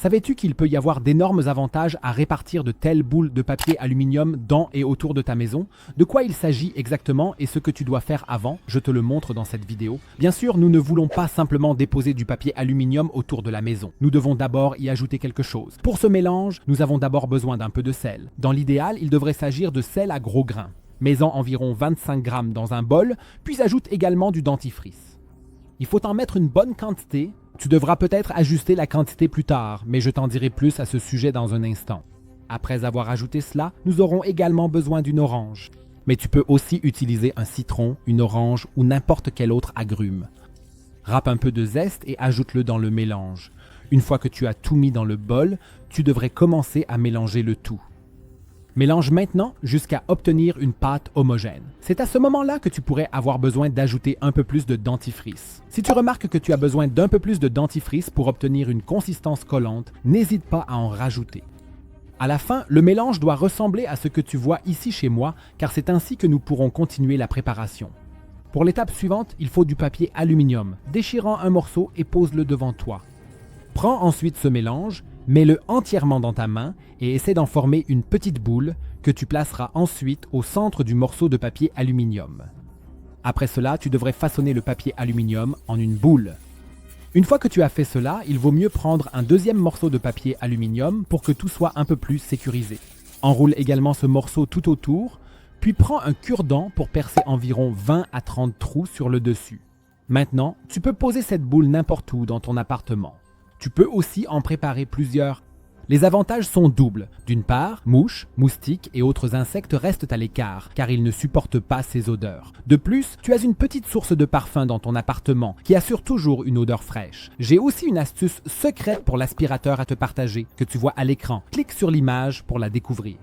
Savais-tu qu'il peut y avoir d'énormes avantages à répartir de telles boules de papier aluminium dans et autour de ta maison? De quoi il s'agit exactement et ce que tu dois faire avant? Je te le montre dans cette vidéo. Bien sûr, nous ne voulons pas simplement déposer du papier aluminium autour de la maison. Nous devons d'abord y ajouter quelque chose. Pour ce mélange, nous avons d'abord besoin d'un peu de sel. Dans l'idéal, il devrait s'agir de sel à gros grains. Mets-en environ 25 grammes dans un bol, puis ajoute également du dentifrice. Il faut en mettre une bonne quantité. Tu devras peut-être ajuster la quantité plus tard, mais je t'en dirai plus à ce sujet dans un instant. Après avoir ajouté cela, nous aurons également besoin d'une orange. Mais tu peux aussi utiliser un citron, une orange ou n'importe quel autre agrume. Râpe un peu de zeste et ajoute-le dans le mélange. Une fois que tu as tout mis dans le bol, tu devrais commencer à mélanger le tout. Mélange maintenant jusqu'à obtenir une pâte homogène. C'est à ce moment-là que tu pourrais avoir besoin d'ajouter un peu plus de dentifrice. Si tu remarques que tu as besoin d'un peu plus de dentifrice pour obtenir une consistance collante, n'hésite pas à en rajouter. À la fin, le mélange doit ressembler à ce que tu vois ici chez moi, car c'est ainsi que nous pourrons continuer la préparation. Pour l'étape suivante, il faut du papier aluminium. Déchirant un morceau et pose-le devant toi. Prends ensuite ce mélange, mets-le entièrement dans ta main et essaie d'en former une petite boule que tu placeras ensuite au centre du morceau de papier aluminium. Après cela, tu devrais façonner le papier aluminium en une boule. Une fois que tu as fait cela, il vaut mieux prendre un deuxième morceau de papier aluminium pour que tout soit un peu plus sécurisé. Enroule également ce morceau tout autour, puis prends un cure-dent pour percer environ 20 à 30 trous sur le dessus. Maintenant, tu peux poser cette boule n'importe où dans ton appartement. Tu peux aussi en préparer plusieurs. Les avantages sont doubles. D'une part, mouches, moustiques et autres insectes restent à l'écart car ils ne supportent pas ces odeurs. De plus, tu as une petite source de parfum dans ton appartement qui assure toujours une odeur fraîche. J'ai aussi une astuce secrète pour l'aspirateur à te partager que tu vois à l'écran. Clique sur l'image pour la découvrir.